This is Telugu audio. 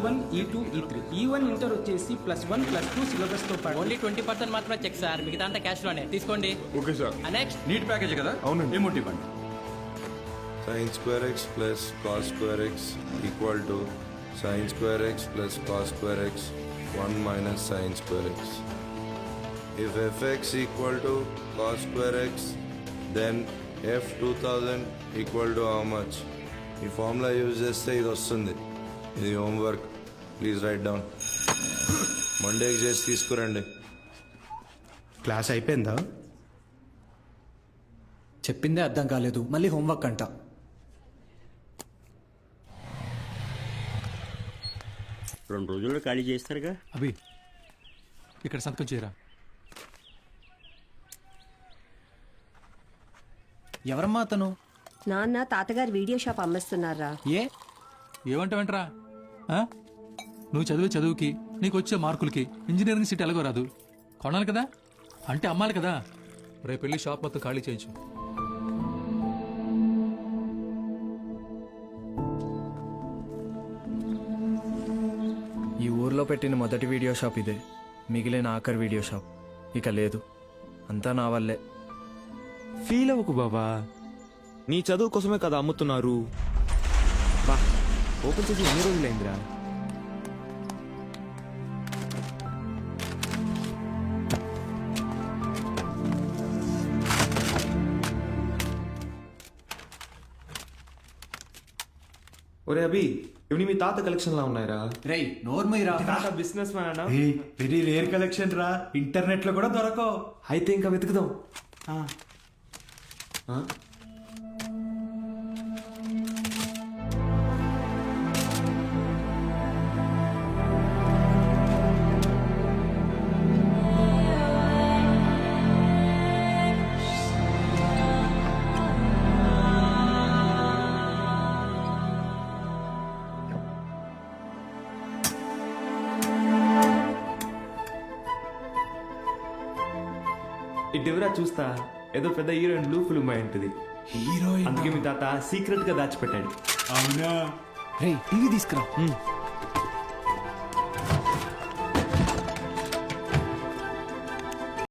E1, E2, E3. E1 inter వచ్చేసి +1+2 సిలబస్ తో పాటు ఓన్లీ 20% మాత్రమే చెక్ సార్, మిగతా అంతా క్యాష్ లోనే తీసుకోండి. Okay sir. Next NEET package కదా? అవునండి. ఏమోటి ఇవ్వండి. sin square x plus cos square x equal to sin square x plus cos square x 1 minus sin square x. If fx equal to cos square x, then f 2000 equal to how much? ఈ ఫార్ములా యూజ్ చేస్తే ఇది వస్తుంది. ఇది హోంవర్క్, ప్లీజ్ రైట్ డౌన్. మండేకి చేసి తీసుకురండి. క్లాస్ అయిపోయిందా? చెప్పిందే అర్థం కాలేదు, మళ్ళీ హోంవర్క్ అంట. రెండు రోజుల్లో ఖాళీ చేస్తారుగా. అభి ఇక్కడ సంతకం చేయరా. ఎవరమ్మా అతను? నాన్న తాతగారు వీడియో షాప్ అమ్మేస్తున్నారా? ఏమంటావేంట్రా? నువ్వు చదివే చదువుకి నీకు వచ్చే మార్కులకి ఇంజనీరింగ్ సీట్ ఎలాగో రాదు. కొనాలి కదా, అంటే అమ్మాలి కదా. రేపు వెళ్ళి షాప్ మొత్తం ఖాళీ చేయించు. ఈ ఊర్లో పెట్టిన మొదటి వీడియో షాప్ ఇదే, మిగిలిన ఆఖరి వీడియో షాప్ ఇక లేదు. అంతా నా వల్లే. ఫీల్ అవ్వకు బాబా, నీ చదువు కోసమే కదా అమ్ముతున్నారు. బా ఓపెన్ చేసి ఎన్ని రోజులైందిరా? ఒరే అభి, ఇవి మీ తాత కలెక్షన్ లా ఉన్నాయిరా. రేయ్ నోర్మయ్యరా, తాత బిజినెస్ మ్యాన్ అన్నా. వెరీ రేర్ కలెక్షన్ రా, ఇంటర్నెట్ లో కూడా దొరకవు. అయితే ఇంకా వెతుకుదాం. ఇటువరా చూస్తా, ఏదో పెద్ద హీరోయిన్ బ్లూ ఫిల్మ్ అయి ఉంటుంది. హీరోయిన్ అందుకే మీ తాత సీక్రెట్ గా దాచిపెట్టాడు. అవునా? రేయ్ టీవీ తీసుకురా.